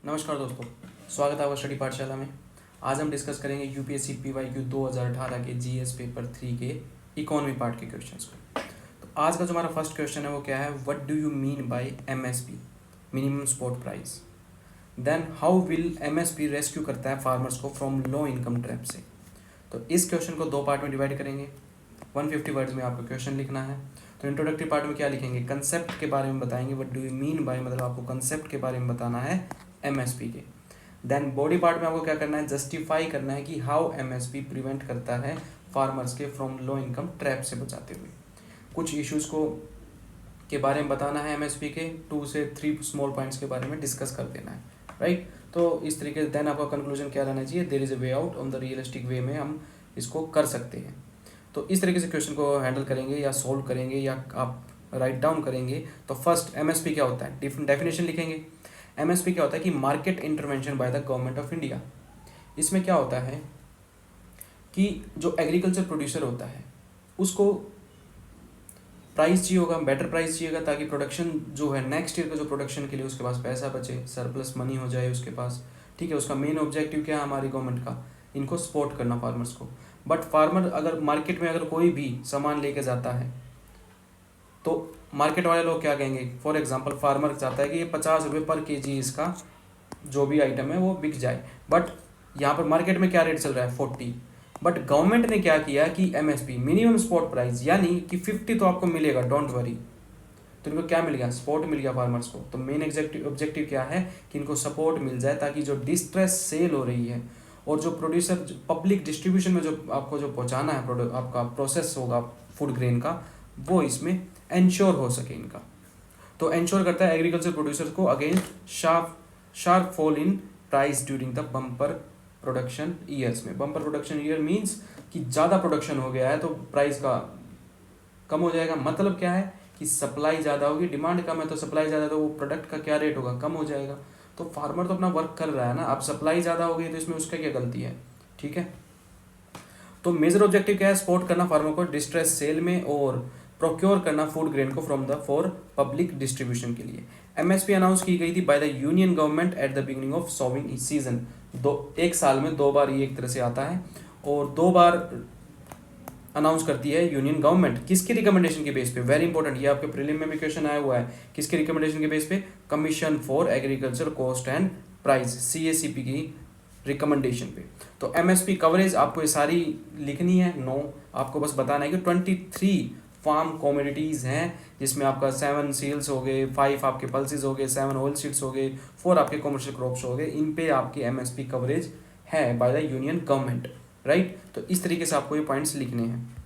नमस्कार दोस्तों, स्वागत है आपका स्टडी पाठशाला में। आज हम डिस्कस करेंगे यूपीएससी पीवाईक्यू 2018 के जीएस पेपर 3 के इकोनॉमी पार्ट के क्वेश्चंस को। तो आज का जो हमारा फर्स्ट क्वेश्चन है वो क्या है, what do you mean by MSP, minimum support price. Then how will MSP rescue करता है फार्मर्स को फ्रॉम लो इनकम ट्रैप से। तो इस क्वेश्चन को दो पार्ट में डिवाइड करेंगे। 150 वर्ड्स में आपको क्वेश्चन लिखना है। तो इंट्रोडक्टरी पार्ट में क्या लिखेंगे, कंसेप्ट के बारे में बताएंगे, what do you mean bye, मतलब आपको कंसेप्ट के बारे में बताना है एमएसपी के। देन बॉडी पार्ट में आपको क्या करना है, जस्टिफाई करना है कि हाउ एमएसपी प्रिवेंट करता है फार्मर्स के फ्रॉम लो इनकम ट्रैप से बचाते हुए। कुछ इश्यूज को के बारे में बताना है एमएसपी के, 2 से 3 स्मॉल पॉइंट्स के बारे में डिस्कस कर देना है, राइट। तो इस तरीके से देन आपका कंक्लूजन क्या रहना चाहिए, there is a way out, on the realistic way में हम इसको कर सकते हैं। तो इस तरीके से क्वेश्चन को हैंडल करेंगे या सोल्व करेंगे या आप राइट डाउन करेंगे। तो फर्स्ट एमएसपी क्या होता है, डेफिनेशन लिखेंगे। एमएसपी क्या होता है कि market intervention by the government of India. इसमें क्या होता है कि जो एग्रीकल्चर प्रोड्यूसर होता है उसको प्राइस चाहिए होगा, बेटर प्राइस चाहिएगा, ताकि प्रोडक्शन जो है नेक्स्ट ईयर का जो प्रोडक्शन के लिए उसके पास पैसा बचे, सरप्लस मनी हो जाए उसके पास, ठीक है। उसका मेन ऑब्जेक्टिव क्या है हमारी गवर्नमेंट का, इनको सपोर्ट करना फार्मर्स को। बट फार्मर अगर मार्केट में अगर कोई भी सामान लेके जाता है तो मार्केट वाले लोग क्या कहेंगे, फॉर एग्जांपल फार्मर चाहता है कि ये 50 रुपये पर केजी इसका जो भी आइटम है वो बिक जाए, बट यहाँ पर मार्केट में क्या रेट चल रहा है 40। बट गवर्नमेंट ने क्या किया कि एमएसपी, मिनिमम स्पॉट प्राइस, यानी कि 50 तो आपको मिलेगा, डोंट वरी। तो इनको क्या मिल गया, सपोर्ट मिल गया फार्मर्स को। तो मेन ऑब्जेक्टिव क्या है कि इनको सपोर्ट मिल जाए, ताकि जो डिस्ट्रेस सेल हो रही है और जो प्रोड्यूसर पब्लिक डिस्ट्रीब्यूशन में जो आपको जो पहुंचाना है आपका प्रोसेस होगा फूड ग्रेन का, वो इसमें एंश्योर हो सके इनका। तो एंश्योर करता है एग्रीकल्चर प्रोड्यूसर्स को against sharp fall in price during the bumper production years में। बम्पर प्रोडक्शन ईयर मींस कि ज़्यादा प्रोडक्शन हो गया है तो प्राइस का कम हो जाएगा। मतलब क्या है कि सप्लाई ज़्यादा होगी, डिमांड कम है तो सप्लाई ज़्यादा, तो वो प्रोडक्ट का क्या रेट होगा, कम हो जाएगा। तो फार्मर तो अपना वर्क कर रहा है ना, अब सप्लाई ज़्यादा हो गई तो इसमें उसका क्या गलती है, ठीक है। तो मेजर ऑब्जेक्टिव क्या है, सपोर्ट करना फार्मर को डिस्ट्रेस सेल में और प्रोक्योर करना फूड ग्रेन को from the for public distribution के लिए। एमएसपी अनाउंस की गई थी by the union government at the beginning of sowing season. एक साल में 2 बार ये एक तरह से आता है, और 2 बार अनाउंस करती है यूनियन गवर्नमेंट। किसकी रिकमेंडेशन के बेस पे, वेरी इंपॉर्टेंट, ये आपके प्रीलिम में भी क्वेश्चन आया हुआ है, किसके रिकमेंडेशन के बेस पे, commission for agriculture cost and price, CACP की रिकमेंडेशन पे। तो एमएसपी कवरेज आपको ये सारी लिखनी है, नो, आपको बस बताना है कि 23 फार्म कॉमोडिटीज़ हैं, जिसमें आपका 7 सील्स हो गए, 5 आपके पल्सेस हो गए, 7 ऑयल सीड्स हो गए, 4 आपके कमर्शियल क्रॉप्स हो गए। इन पे आपकी एमएसपी कवरेज है by the union government, right. तो इस तरीके से आपको ये पॉइंट्स लिखने हैं।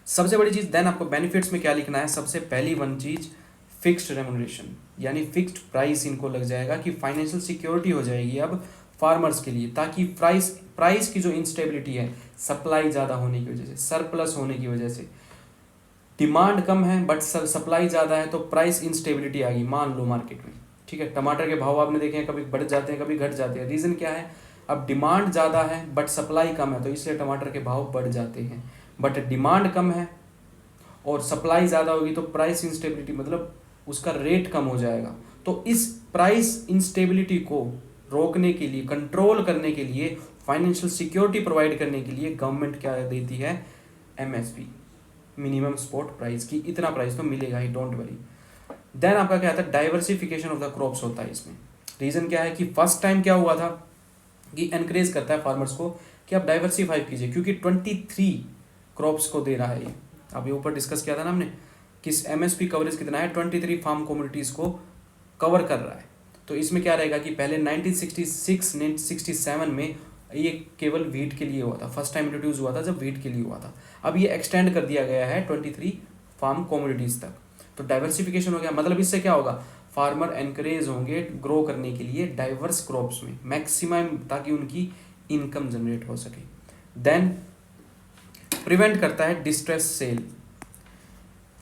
सबसे बड़ी चीज़ देन आपको बेनिफिट्स में क्या लिखना है, सबसे पहली वन चीज़ फिक्स्ड रेमुनरेशन, यानी फिक्स्ड प्राइस इनको लग जाएगा कि फाइनेंशियल सिक्योरिटी हो जाएगी अब फार्मर्स के लिए, ताकि प्राइस की जो इंस्टेबिलिटी है, सप्लाई ज़्यादा होने की वजह से, सरप्लस होने की वजह से, डिमांड कम है बट सप्लाई ज़्यादा है तो प्राइस इंस्टेबिलिटी आ गई, मान लो मार्केट में, ठीक है। टमाटर के भाव आपने देखे हैं, कभी बढ़ जाते हैं कभी घट जाते हैं। रीज़न क्या है, अब डिमांड ज़्यादा है बट सप्लाई कम है, तो इसलिए टमाटर के भाव बढ़ जाते हैं। बट डिमांड कम है और सप्लाई ज़्यादा होगी तो प्राइस इंस्टेबिलिटी, मतलब उसका रेट कम हो जाएगा। तो इस प्राइस इंस्टेबिलिटी को रोकने के लिए, कंट्रोल करने के लिए, फाइनेंशियल सिक्योरिटी प्रोवाइड करने के लिए गवर्नमेंट क्या देती है, एमएसपी, मिनिमम सपोर्ट प्राइस की, इतना प्राइस तो मिलेगा ही, डोंट वरी। देन आपका क्या आता है, डाइवर्सिफिकेशन ऑफ द क्रॉप्स होता है इसमें। रीज़न क्या है कि फर्स्ट टाइम क्या हुआ था कि एनकरेज करता है फार्मर्स को कि आप डाइवर्सिफाई कीजिए, क्योंकि 23 क्रॉप्स को दे रहा है ये। अभी ऊपर डिस्कस किया था ना हमने, किस एमएसपी कवरेज कितना है, 23 फार्म कम्युनिटीज़ को कवर कर रहा है। तो इसमें क्या रहेगा कि पहले 1966-1967 में ये केवल वीट के लिए हुआ था, फर्स्ट टाइम इंट्रोड्यूस हुआ था जब वीट के लिए हुआ था। अब ये एक्सटेंड कर दिया गया है 23 फार्म कम्युनिटीज़ तक। तो डाइवर्सिफिकेशन हो गया, मतलब इससे क्या होगा, फार्मर एनकरेज होंगे ग्रो करने के लिए डाइवर्स क्रॉप्स में मैक्सिमम, ताकि उनकी इनकम जनरेट हो सके। देन प्रिवेंट करता है डिस्ट्रेस सेल,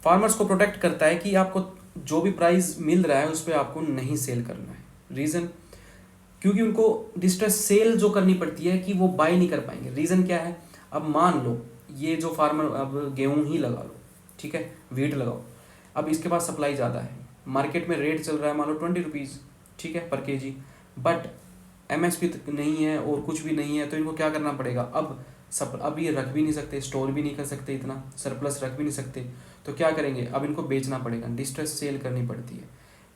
फार्मर्स को प्रोटेक्ट करता है कि आपको जो भी प्राइस मिल रहा है उस पर आपको नहीं सेल करना है। रीज़न, क्योंकि उनको डिस्ट्रेस सेल जो करनी पड़ती है कि वो बाय नहीं कर पाएंगे। रीज़न क्या है, अब मान लो ये जो फार्मर, अब गेहूँ ही लगा लो, ठीक है, वीट लगाओ, अब इसके पास सप्लाई ज़्यादा है, मार्केट में रेट चल रहा है मान लो 20 रुपीज़, ठीक है, पर केजी। बट एमएसपी नहीं है और कुछ भी नहीं है, तो इनको क्या करना पड़ेगा, अब ये रख भी नहीं सकते, स्टोर भी नहीं कर सकते, इतना सरप्लस रख भी नहीं सकते, तो क्या करेंगे, अब इनको बेचना पड़ेगा, डिस्ट्रेस सेल करनी पड़ती है,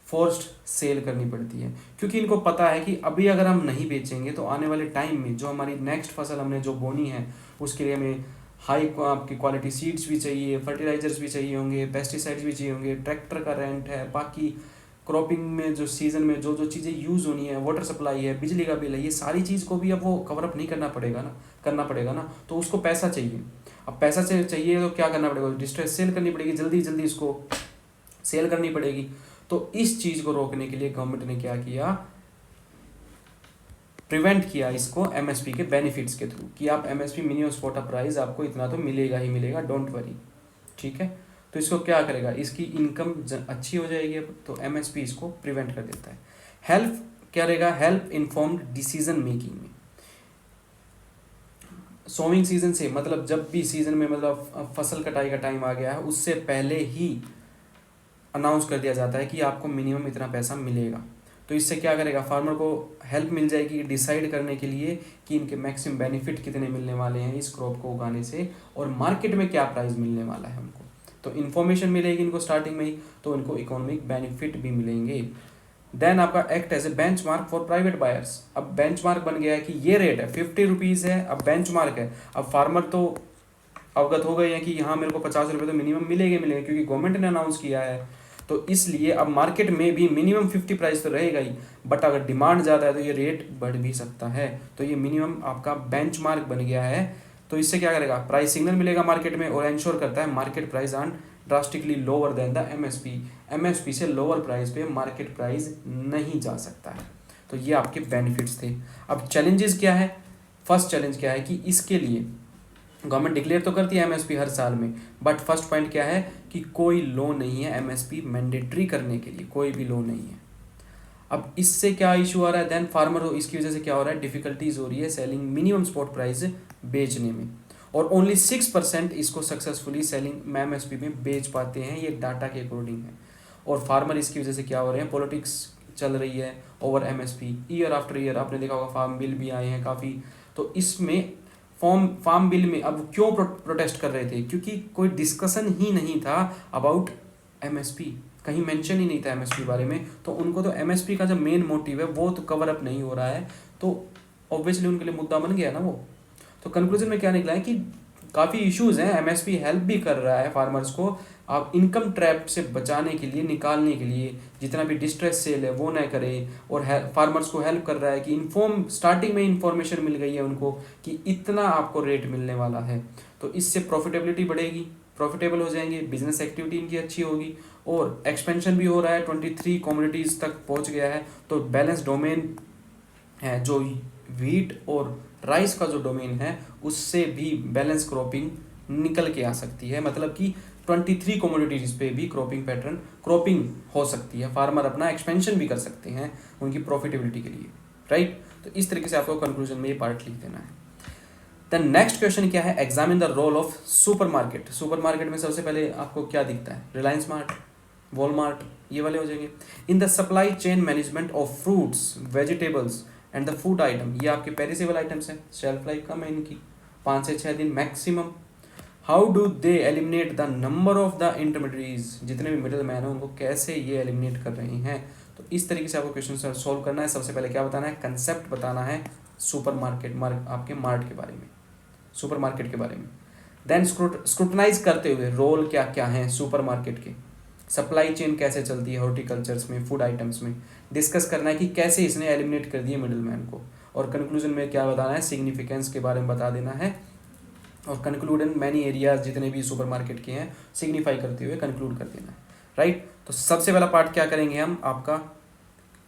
फोर्स्ड सेल करनी पड़ती है, क्योंकि इनको पता है कि अभी अगर हम नहीं बेचेंगे तो आने वाले टाइम में जो हमारी नेक्स्ट फसल हमने जो बोनी है उसके लिए हमें हाई आपकी क्वालिटी सीड्स भी चाहिए, फर्टिलाइजर्स भी चाहिए होंगे, पेस्टिसाइड्स भी चाहिए होंगे, ट्रैक्टर का रेंट है, बाकी क्रॉपिंग में जो सीज़न में जो जो चीज़ें यूज़ होनी है, वाटर सप्लाई है, बिजली का बिल है, ये सारी चीज़ को भी अब वो कवर अप नहीं करना पड़ेगा ना, तो उसको पैसा चाहिए। अब पैसा से चाहिए तो क्या करना पड़ेगा, डिस्ट्रेस सेल करनी पड़ेगी, जल्दी जल्दी इसको सेल करनी पड़ेगी। तो इस चीज़ को रोकने के लिए गवर्नमेंट ने क्या किया, प्रिवेंट किया इसको एमएसपी के बेनिफिट्स के थ्रू, कि आप एमएसपी मिनिमम सपोर्ट प्राइस आपको इतना तो मिलेगा ही मिलेगा, डोंट वरी, ठीक है। तो इसको क्या करेगा, इसकी इनकम अच्छी हो जाएगी अब, तो एमएसपी इसको प्रिवेंट कर देता है। हेल्प क्या रहेगा, हेल्प इन्फॉर्म्ड डिसीजन मेकिंग में। सोविंग सीजन से मतलब जब भी सीजन में मतलब फसल कटाई का टाइम आ गया है उससे पहले ही अनाउंस कर दिया जाता है कि आपको मिनिमम इतना पैसा मिलेगा। तो इससे क्या करेगा, फार्मर को हेल्प मिल जाएगी डिसाइड करने के लिए कि इनके मैक्सिमम बेनिफिट कितने मिलने वाले हैं इस क्रॉप को उगाने से, और मार्केट में क्या प्राइस मिलने वाला है उनको। तो इन्फॉर्मेशन मिलेगी इनको स्टार्टिंग में ही, तो इनको इकोनॉमिक बेनिफिट भी मिलेंगे। देन आपका act as a benchmark for private buyers. अब बेंच मार्क बन गया है कि ये रेट है 50 रुपीज़ है, अब बेंच मार्क है। अब फार्मर तो अवगत हो गए हैं कि यहाँ मेरे को 50 रुपये तो मिनिमम मिलेंगे क्योंकि गवर्नमेंट ने अनाउंस किया है। तो इसलिए अब मार्केट में भी मिनिमम 50 प्राइस तो रहेगा ही, बट अगर डिमांड ज़्यादा है तो ये रेट बढ़ भी सकता है। तो ये मिनिमम आपका बेंचमार्क बन गया है। तो इससे क्या करेगा, प्राइस सिग्नल मिलेगा मार्केट में और इंश्योर करता है market price are drastically lower than the MSP. MSP से लोअर प्राइस पे मार्केट प्राइस नहीं जा सकता है। तो ये आपके बेनिफिट्स थे। अब चैलेंजेस क्या है, फर्स्ट चैलेंज क्या है कि इसके लिए गवर्नमेंट डिक्लेयर तो करती है एमएसपी हर साल में, बट फर्स्ट पॉइंट क्या है कि कोई लॉ नहीं है एमएसपी मैंडेटरी करने के लिए, कोई भी लॉ नहीं है। अब इससे क्या इशू आ रहा है, देन फार्मर इसकी वजह से क्या हो रहा है, डिफिकल्टीज हो रही है सेलिंग मिनिमम स्पॉट प्राइस बेचने में, और ओनली 6% इसको सक्सेसफुली सेलिंग एमएसपी में बेच पाते हैं, ये डाटा के अकॉर्डिंग है। और फार्मर इसकी वजह से क्या हो रहे हैं, पॉलिटिक्स चल रही है over MSP year after year. आपने देखा होगा फार्म बिल भी आए हैं काफ़ी, तो इसमें फार्म बिल में अब क्यों प्रोटेस्ट कर रहे थे, क्योंकि कोई डिस्कशन ही नहीं था अबाउट एमएसपी, कहीं मेंशन ही नहीं था एमएसपी बारे में। तो उनको तो एमएसपी का जो मेन मोटिव है वो तो कवर अप नहीं हो रहा है, तो ऑब्वियसली उनके लिए मुद्दा बन गया ना वो। तो कंक्लूजन में क्या निकला है कि काफ़ी इश्यूज हैं, एमएसपी हेल्प भी कर रहा है फार्मर्स को आप इनकम ट्रैप से बचाने के लिए, निकालने के लिए, जितना भी डिस्ट्रेस सेल है वो न करे, और फार्मर्स को हेल्प कर रहा है कि स्टार्टिंग में इंफॉर्मेशन मिल गई है उनको कि इतना आपको रेट मिलने वाला है। तो इससे प्रॉफिटेबिलिटी बढ़ेगी, प्रॉफिटेबल हो जाएंगे, बिजनेस एक्टिविटी इनकी अच्छी होगी, और एक्सपेंशन भी हो रहा है, 23 कम्युनिटीज़ तक पहुंच गया है। तो बैलेंस डोमेन है, जो व्हीट और राइस का जो डोमेन है उससे भी बैलेंस क्रॉपिंग निकल के आ सकती है, मतलब कि 23 कमोडिटीज पे भी क्रॉपिंग हो सकती है, फार्मर अपना एक्सपेंशन भी कर सकते हैं उनकी प्रॉफिटेबिलिटी के लिए, राइट। तो इस तरीके से आपको कंक्लूजन में ये पार्ट लिख देना है। देन नेक्स्ट क्वेश्चन क्या है, examine the role of supermarket. Supermarket में सबसे पहले आपको क्या दिखता है, रिलायंस मार्ट, वॉलमार्ट, ये वाले हो जाएंगे। In the supply chain management of fruits, vegetables and the food item, ये आपके पेरिसेबल आइटम्स हैं, शेल्फ लाइफ कम है इनकी, 5 से 6 दिन maximum. How do they eliminate the number of the intermediates, जितने भी मिडिल मैन है उनको कैसे ये एलिमिनेट कर रहे हैं। तो इस तरीके से आपको क्वेश्चन सॉल्व करना है। सबसे पहले क्या बताना है, कंसेप्ट बताना है सुपर मार्केट आपके मार्ट के बारे में, सुपर मार्केट के बारे में। देन स्क्रूटनाइज करते हुए रोल क्या क्या हैं सुपर मार्केट के, सप्लाई चेन कैसे चलती है हॉर्टिकल्चर्स में, फूड आइटम्स में, डिस्कस करना है कि कैसे इसने एलिमिनेट कर दिए मिडिल मैन को, और कंक्लूजन में क्या बताना है, सिग्निफिकेंस के बारे में बता देना है, और कंक्लूड इन मैनी एरियाज जितने भी सुपर मार्केट के हैं सिग्निफाई करते हुए कंक्लूड कर देना है, राइट। तो सबसे पहला पार्ट क्या करेंगे हम, आपका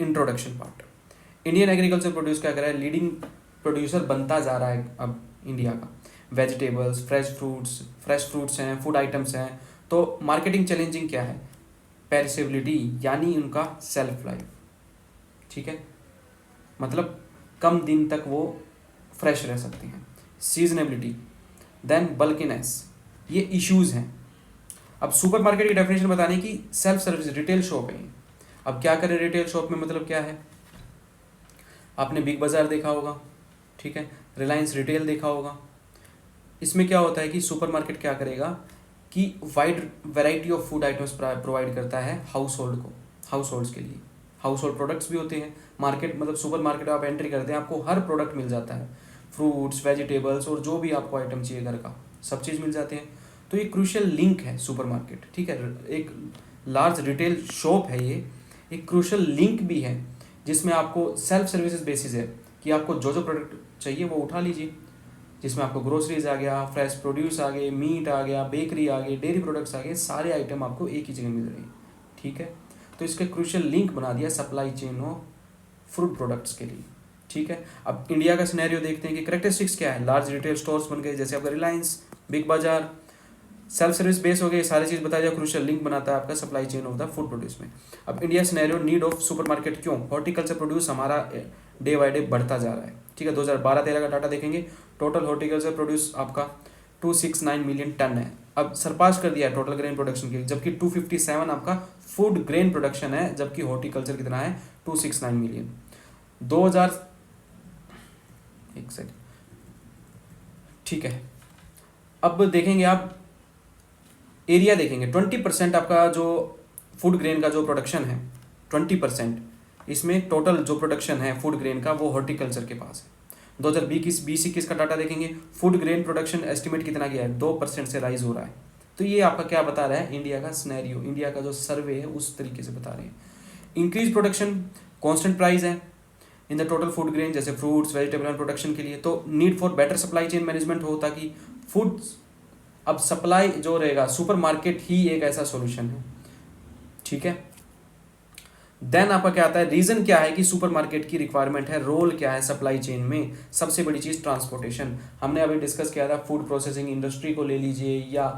introduction part. Indian agriculture produce क्या कर रहा है, लीडिंग प्रोड्यूसर बनता जा रहा है अब इंडिया का, वेजिटेबल्स, फ्रेश फ्रूट्स हैं, फूड आइटम्स हैं। तो मार्केटिंग चैलेंजिंग क्या है, पेरिसेबिलिटी यानी उनका सेल्फ लाइफ, ठीक है, मतलब कम दिन तक वो फ्रेश रह सकते हैं, सीजनेबिलिटी, देन बल्किनेस, ये इश्यूज हैं। अब सुपरमार्केट की डेफिनेशन बताने की, सेल्फ सर्विस रिटेल शॉप है। अब क्या करें रिटेल शॉप में, मतलब क्या है, आपने बिग बाज़ार देखा होगा, ठीक है, रिलायंस रिटेल देखा होगा। इसमें क्या होता है कि सुपरमार्केट क्या करेगा कि wide variety of food items provide करता है हाउस होल्ड को, हाउस होल्ड्स के लिए। हाउस होल्ड प्रोडक्ट्स भी होते हैं। मार्केट मतलब सुपर मार्केट आप एंट्री करते हैं, आपको हर प्रोडक्ट मिल जाता है, फ्रूट्स, वेजिटेबल्स और जो भी आपको आइटम चाहिए घर का, सब चीज़ मिल जाते हैं। तो ये क्रूशियल लिंक है सुपर मार्केट, ठीक है, एक लार्ज रिटेल शॉप है ये, एक क्रूशियल लिंक भी है जिसमें आपको सेल्फ सर्विसेज बेसिस है कि आपको जो जो प्रोडक्ट चाहिए वो उठा लीजिए, जिसमें आपको ग्रोसरीज आ गया, फ्रेश प्रोड्यूस आ गए, मीट आ गया, बेकरी आ गई, डेयरी प्रोडक्ट्स आ गए, सारे आइटम आपको एक ही जगह मिल रहे हैं, ठीक है। तो इसका क्रूशियल लिंक बना दिया supply chain of fruit products के लिए, ठीक है। अब इंडिया का सिनेरियो देखते हैं कि करेक्टरिस्टिक्स क्या है। लार्ज रिटेल स्टोर्स बन गए जैसे आपका रिलायंस, बिग बाजार, सेल्फ सर्विस बेस हो गए, सारी चीज़ बताया जाए, क्रूशियल लिंक बनाता है आपका supply chain of the food produce में। अब India scenario, need of supermarket क्यों, हॉर्टिकल्चर प्रोड्यूस हमारा डे बाई डे बढ़ता जा रहा है, ठीक है। 2012-13 का डाटा देखेंगे, टोटल हॉर्टिकल्चर प्रोड्यूस आपका 269 मिलियन टन है, अब सरपास कर दिया है टोटल ग्रेन प्रोडक्शन की, जबकि 257 आपका फूड ग्रेन प्रोडक्शन है, जबकि हॉर्टिकल्चर कितना है 269 मिलियन। 2000 एक सेकंड, ठीक है। अब देखेंगे आप एरिया देखेंगे, 20% आपका जो फूड ग्रेन का जो प्रोडक्शन है, 20% इसमें टोटल जो प्रोडक्शन है फूड ग्रेन का वो हॉर्टिकल्चर के पास है। 2020-21 का डाटा देखेंगे, फूड ग्रेन प्रोडक्शन एस्टिमेट कितना गया है, 2% से राइज हो रहा है। तो ये आपका क्या बता रहा है, इंडिया का सिनेरियो, इंडिया का जो सर्वे है उस तरीके से बता रहे हैं। इंक्रीज प्रोडक्शन, कॉन्स्टेंट प्राइस है in the total food grain, जैसे फ्रूट्स, वेजिटेबल एंड प्रोडक्शन के लिए। तो need for better supply chain management हो, ताकि फूड, अब सप्लाई जो रहेगा, सुपरमार्केट ही एक ऐसा सॉल्यूशन है, ठीक है। देन आपका क्या आता है, रीजन क्या है कि सुपरमार्केट की रिक्वायरमेंट है, रोल क्या है सप्लाई चेन में, सबसे बड़ी चीज ट्रांसपोर्टेशन। हमने अभी डिस्कस किया था, फूड प्रोसेसिंग इंडस्ट्री को ले लीजिए या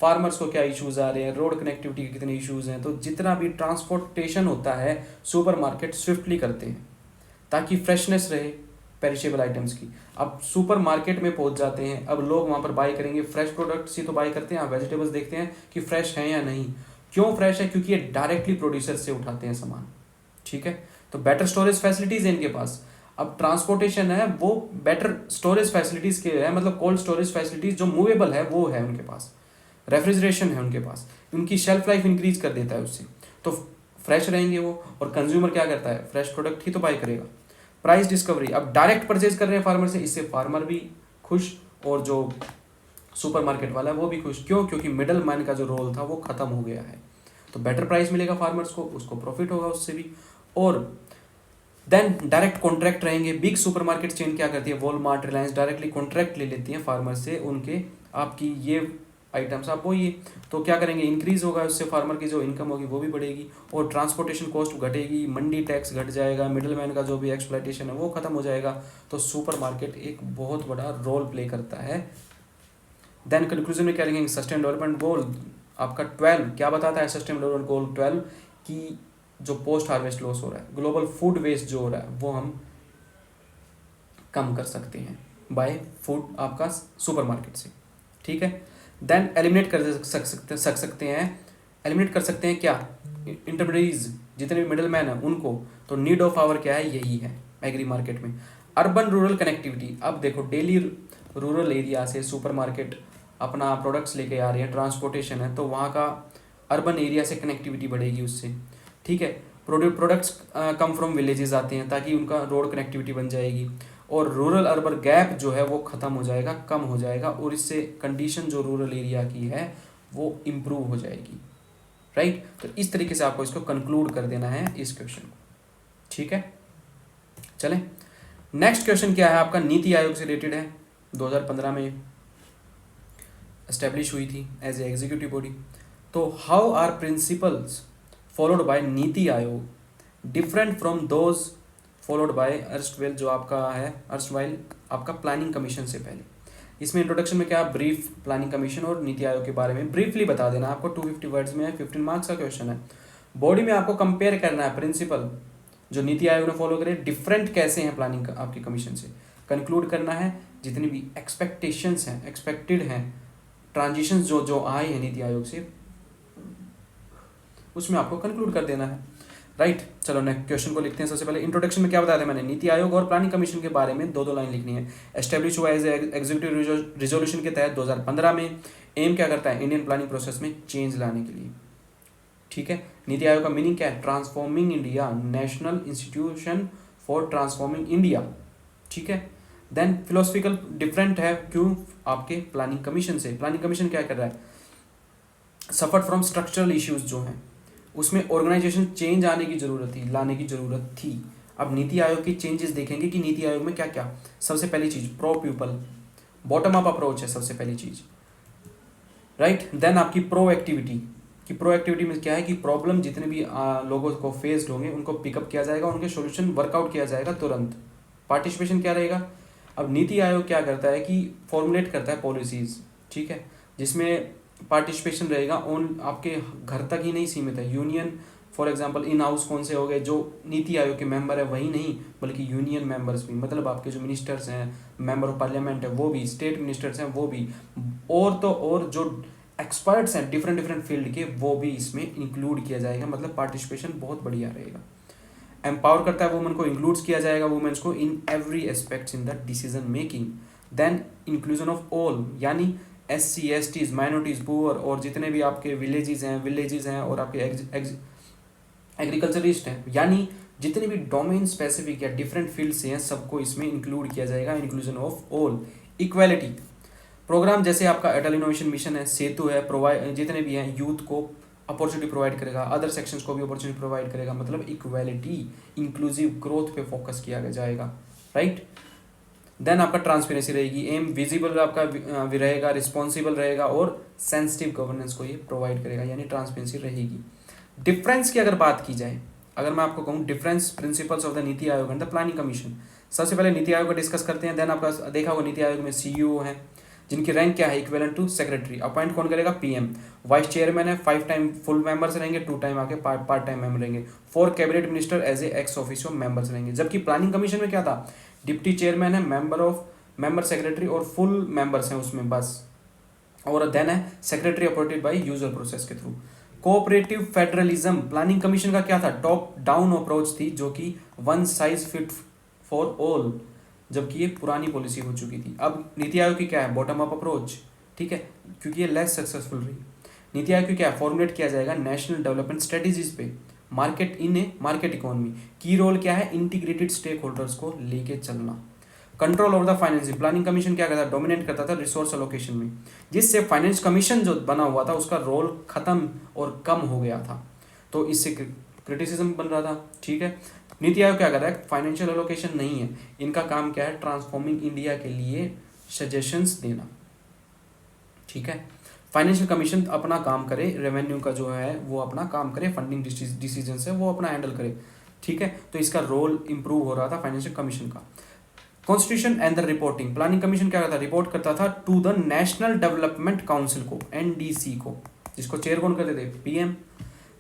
फार्मर्स को क्या इश्यूज आ रहे हैं, रोड कनेक्टिविटी के कितने इश्यूज हैं। तो जितना भी ट्रांसपोर्टेशन होता है सुपरमार्केट स्विफ्टली करते हैं ताकि फ्रेशनेस रहे पेरिशेबल आइटम्स की। अब सुपर मार्केट में पहुंच जाते हैं, अब लोग वहां पर बाय करेंगे, फ्रेश प्रोडक्ट्स ही तो बाय करते हैं। आप वेजिटेबल्स देखते हैं कि फ्रेश है या नहीं, क्यों फ्रेश है, क्योंकि ये डायरेक्टली प्रोड्यूसर से उठाते हैं सामान, ठीक है। तो बेटर स्टोरेज फैसिलिटीज है इनके पास। अब ट्रांसपोर्टेशन है वो बेटर स्टोरेज फैसिलिटीज के है, मतलब कोल्ड स्टोरेज फैसिलिटीज जो मूवेबल है वो है उनके पास, रेफ्रिजरेशन है उनके पास, उनकी शेल्फ लाइफ इंक्रीज कर देता है उससे, तो फ्रेश रहेंगे वो। और कंज्यूमर क्या करता है, फ्रेश प्रोडक्ट ही तो बाय करेगा। प्राइस डिस्कवरी, अब डायरेक्ट परचेज कर रहे हैं फार्मर से, इससे फार्मर भी खुश और जो सुपरमार्केट वाला है वो भी खुश, क्यों, क्योंकि मिडल मैन का जो रोल था वो खत्म हो गया है। तो बेटर प्राइस मिलेगा फार्मर्स को, उसको प्रॉफिट होगा उससे भी। और देन डायरेक्ट कॉन्ट्रैक्ट रहेंगे। बिग सुपरमार्केट चेन क्या करती है, वॉलमार्ट, रिलायंस डायरेक्टली कॉन्ट्रैक्ट ले लेती है फार्मर से, उनके आपकी ये आइटम्स आप बोइए, तो क्या करेंगे, इंक्रीज होगा, उससे फार्मर की जो इनकम होगी वो भी बढ़ेगी और ट्रांसपोर्टेशन कॉस्ट घटेगी, मंडी टैक्स घट जाएगा, मिडिल मैन का जो भी एक्सप्लॉइटेशन है वो खत्म हो जाएगा। तो सुपर मार्केट एक बहुत बड़ा रोल प्ले करता है। देन कंक्लूजन में क्या लिखेंगे, सस्टेन डेवलपमेंट गोल आपका 12 क्या बताता है, सस्टेन डेवलपमेंट गोल 12 की जो पोस्ट हार्वेस्ट लॉस हो रहा है, ग्लोबल फूड वेस्ट जो हो रहा है वो हम कम कर सकते हैं बाय फूड आपका सुपरमार्केट से, ठीक है। देन एलिमिनेट कर सकते हैं, एलिमिनेट कर सकते हैं क्या, इंटरमीडिएरीज, जितने भी मिडिल मैन है उनको। तो नीड ऑफ आवर क्या है, यही है एग्री मार्केट में। अर्बन रूरल कनेक्टिविटी, अब देखो डेली रूरल एरिया से सुपरमार्केट अपना प्रोडक्ट्स लेके आ रहे हैं, ट्रांसपोर्टेशन है, तो वहाँ का अर्बन एरिया से कनेक्टिविटी बढ़ेगी उससे, ठीक है। प्रोडक्ट्स कम फ्रॉम विलेजेस आते हैं ताकि उनका रोड कनेक्टिविटी बन जाएगी और रूरल अर्बन गैप जो है वो ख़त्म हो जाएगा, कम हो जाएगा और इससे कंडीशन जो रूरल एरिया की है वो इम्प्रूव हो जाएगी, राइट। तो इस तरीके से आपको इसको कंक्लूड कर देना है इस क्वेश्चन को, ठीक है। चलें, नेक्स्ट क्वेश्चन क्या है आपका, नीति आयोग से रिलेटेड है, 2015 में एस्टेब्लिश हुई थी एज ए एग्जीक्यूटिव बॉडी। तो how are principles followed by Niti Aayog different from those followed by erstwhile, जो आपका है अर्स्टवाइल आपका प्लानिंग कमीशन से पहले। इसमें इंट्रोडक्शन में क्या, ब्रीफ प्लानिंग कमीशन और नीति आयोग के बारे में ब्रीफली बता देना आपको, 250 वर्ड्स में है, 15 मार्क्स का क्वेश्चन है। बॉडी में आपको कंपेयर करना है प्रिंसिपल जो नीति आयोग ने फॉलो करे डिफरेंट कैसे हैं प्लानिंग आपकी कमीशन से, कंक्लूड करना है जितनी भी एक्सपेक्टेशंस हैं, एक्सपेक्टेड हैं ट्रांजिशंस जो आए हैं नीति आयोग से, उसमें आपको कंक्लूड कर देना है। राइट। चलो नेक्स्ट क्वेश्चन को लिखते हैं। सबसे पहले इंट्रोडक्शन में क्या बताया था मैंने, नीति आयोग और प्लानिंग कमीशन के बारे में दो लाइन लिखनी है। एस्टेब्लिश हुआ एज एग्जीक्यूटिव रिजोल्यूशन के तहत 2015 में। एम क्या करता है, इंडियन प्लानिंग प्रोसेस में चेंज लाने के लिए। ठीक है, नीति आयोग का मीनिंग क्या है, transforming India, national institution for transforming India. ठीक है, देन फिलोसफिकल डिफरेंट है, क्यों, आपके प्लानिंग कमीशन से। प्लानिंग कमीशन क्या कर रहा है, सफर फ्रॉम स्ट्रक्चरल इश्यूज जो हैं उसमें ऑर्गेनाइजेशन चेंज आने की जरूरत थी, लाने की जरूरत थी। अब नीति आयोग की चेंजेस देखेंगे कि नीति आयोग में क्या क्या। सबसे पहली चीज pro people, bottom up approach है सबसे पहली चीज, राइट। देन आपकी प्रो एक्टिविटी, कि प्रो एक्टिविटी में क्या है कि प्रॉब्लम जितने भी लोगों को फेस्ड होंगे उनको पिकअप किया जाएगा, उनके सोल्यूशन वर्कआउट किया जाएगा तुरंत। पार्टिसिपेशन क्या रहेगा, अब नीति आयोग क्या करता है कि फॉर्मुलेट करता है पॉलिसीज, ठीक है, जिसमें पार्टिसिपेशन रहेगा ऑन आपके घर तक ही नहीं सीमित है, union for example in house कौन से हो गए जो नीति आयोग के मेंबर है वही नहीं, बल्कि यूनियन मेंबर्स भी, मतलब आपके जो मिनिस्टर्स हैं, मेंबर ऑफ पार्लियामेंट है वो भी, स्टेट मिनिस्टर्स हैं वो भी, और तो और जो एक्सपर्ट्स हैं डिफरेंट डिफरेंट फील्ड के वो भी इसमें इंक्लूड किया जाएगा। मतलब पार्टिसिपेशन बहुत बढ़िया रहेगा। एम्पावर करता है वुमेन को, इंक्लूड्स किया जाएगा वुमेन्स को in every aspects in the decision making. Then inclusion of all, यानी SC STs माइनॉरिटीज पुअर और जितने भी आपके विलेजेस हैं और आपके एग्रीकल्चरिस्ट हैं, यानी जितने भी डोमेन स्पेसिफिक या डिफरेंट फील्ड से हैं सबको इसमें इंक्लूड किया जाएगा। Inclusion of all. Equality programme जैसे आपका अटल इनोवेशन मिशन है, सेतु है, प्रोवाइड जितने भी हैं यूथ को अपॉर्चुनिटी प्रोवाइड करेगा, अदर सेक्शंस को भी अपॉर्चुनिटी प्रोवाइड करेगा। मतलब इक्वालिटी, इंक्लूसिव ग्रोथ पे फोकस किया जाएगा, राइट। देन आपका ट्रांसपेरेंसी रहेगी, एम विजिबल आपका रहेगा, रिस्पॉन्सिबल रहेगा और सेंसिटिव गवर्नेंस को ये प्रोवाइड करेगा, यानी ट्रांसपेरेंसी रहेगी। डिफरेंस की अगर बात की जाए, अगर मैं आपको कहूँ difference principles of the NITI Aayog and the planning commission, सबसे पहले नीति आयोग को डिस्कस करते हैं। देन आपका देखा होगा नीति आयोग में CEO है जिनकी रैंक क्या है, इक्विवेलेंट टू सेक्रेटरी। अपॉइंट कौन करेगा, PM। वाइस चेयरमैन है, 5 टाइम फुल मेंबर्स रहेंगे, 2 टाइम आके पार्ट टाइम मेंबर रहेंगे। 4 cabinet minister as a ex officio members रहेंगे। जबकि प्लानिंग कमीशन में क्या था, डिप्टी चेयरमैन है, मेंबर सेक्रेटरी और फुल मेंबर्स हैं उसमें बस। और देन है secretary appointed by usual process के थ्रू। कोऑपरेटिव फेडरलिज्म प्लानिंग कमीशन का क्या था, टॉप डाउन अप्रोच थी, जो कि one size fit for all, जबकि ये पुरानी पॉलिसी हो चुकी थी। अब नीति आयोग की क्या है, बॉटम अप अप्रोच, ठीक है, क्योंकि ये लेस सक्सेसफुल रही। नीति आयोग की क्या है, फॉर्मुलेट किया जाएगा नेशनल डेवलपमेंट स्ट्रेटेजीज पे, मार्केट इकोनॉमी। की रोल क्या है, इंटीग्रेटेड स्टेक होल्डर्स को लेके चलना। Control over the financing, planning commission क्या करता था, डोमिनेट करता था रिसोर्स एलोकेशन में, जिससे फाइनेंस कमीशन जो बना हुआ था उसका रोल खत्म और कम हो गया था, तो इससे क्रिटिसिज्म बन रहा था, ठीक है। नीति आयोग क्या कर रहा है, फाइनेंशियल एलोकेशन नहीं है, इनका काम क्या है, ट्रांसफॉर्मिंग इंडिया के लिए सजेशंस देना, ठीक है। फाइनेंशियल कमीशन अपना काम करे, रेवेन्यू का जो है वो अपना काम करे, फंडिंग डिसीजन है वो अपना हैंडल करे, ठीक है। तो इसका रोल इंप्रूव हो रहा था फाइनेंशियल कमीशन का। Constitution and the reporting, planning commission क्या करता था, रिपोर्ट करता था to the national development council को, NDC को, जिसको चेयर कौन करते थे, PM।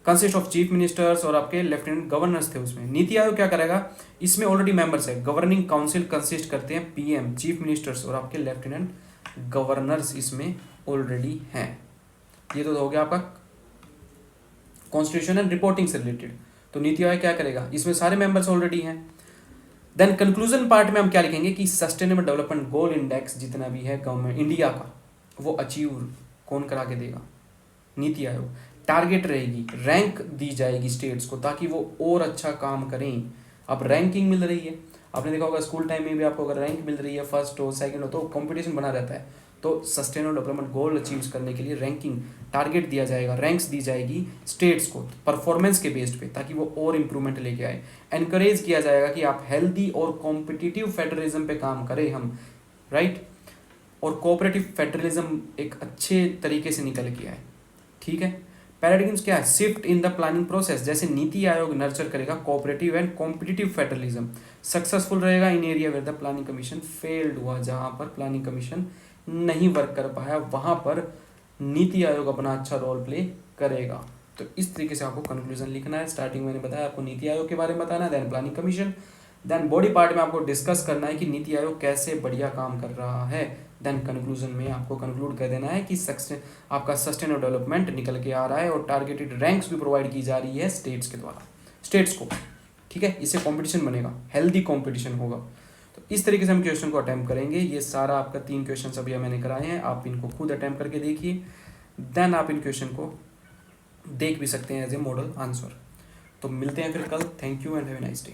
Consist of chief ministers और आपके लेफ्टिनेंट गवर्नर्स थे उसमें। नीति आयोग क्या करेगा, इसमें ऑलरेडी मेंबर्स है, गवर्निंग काउंसिल कंसिस्ट करते हैं PM, चीफ मिनिस्टर्स और आपके लेफ्टिनेंट गवर्नर्स इसमें ऑलरेडी हैं। ये तो हो गया आपका कॉन्स्टिट्यूशन एंड रिपोर्टिंग से रिलेटेड। तो नीति आयोग क्या करेगा, इसमें सारे मेंबर्स ऑलरेडी हैं। देन कंक्लूजन पार्ट में हम क्या लिखेंगे कि सस्टेनेबल डेवलपमेंट गोल इंडेक्स जितना भी है गवर्नमेंट इंडिया का, वो अचीव कौन करा के देगा, नीति आयोग। टारगेट रहेगी, रैंक दी जाएगी स्टेट्स को ताकि वो और अच्छा काम करें। अब रैंकिंग मिल रही है, आपने देखा होगा स्कूल टाइम में भी, आपको अगर रैंक मिल रही है फर्स्ट हो सेकंड हो तो कंपटीशन बना रहता है। तो सस्टेनेबल डेवलपमेंट गोल अचीव करने के लिए रैंकिंग टारगेट दिया जाएगा, रैंक्स दी जाएगी स्टेट्स को परफॉर्मेंस के बेस्ड पे, ताकि वो और इम्प्रूवमेंट लेके आए। एनकरेज किया जाएगा कि आप हेल्दी और कॉम्पिटिटिव फेडरलिज्म पे काम करें हम, राइट। और कोऑपरेटिव फेडरलिज्म एक अच्छे तरीके से निकल के आए, ठीक है। पैराडिग्म्स क्या है, shift in the planning process, जैसे नीति आयोग नर्चर करेगा cooperative and competitive federalism, successful रहेगा in area where the planning commission failed हुआ, जहां पर प्लानिंग कमीशन नहीं वर्क कर पाया वहां पर नीति आयोग अपना अच्छा रोल प्ले करेगा। तो इस तरीके से आपको कंक्लूजन लिखना है। स्टार्टिंग मैंने बताया आपको नीति आयोग के बारे में बताना है, then planning commission, then body part में आपको डिस्कस करना है कि नीति आयोग कैसे बढ़िया काम कर रहा है, देन कंक्लूजन में आपको कंक्लूड कर देना है कि आपका सस्टेनेबल डेवलपमेंट निकल के आ रहा है और टारगेटेड रैंक्स भी प्रोवाइड की जा रही है स्टेट्स के द्वारा। स्टेट्स को, ठीक है। इससे कंपटीशन बनेगा, हेल्दी कंपटीशन होगा। तो इस तरीके से हम क्वेश्चन को अटैम्प्ट करेंगे। ये सारा आपका 3 क्वेश्चन अभी मैंने कराए हैं, आप इनको खुद अटैम्प्ट करके देखिए, देन आप इन क्वेश्चन को देख भी सकते हैं एज ए मॉडल आंसर। तो मिलते हैं फिर कल। Thank you and have a nice day.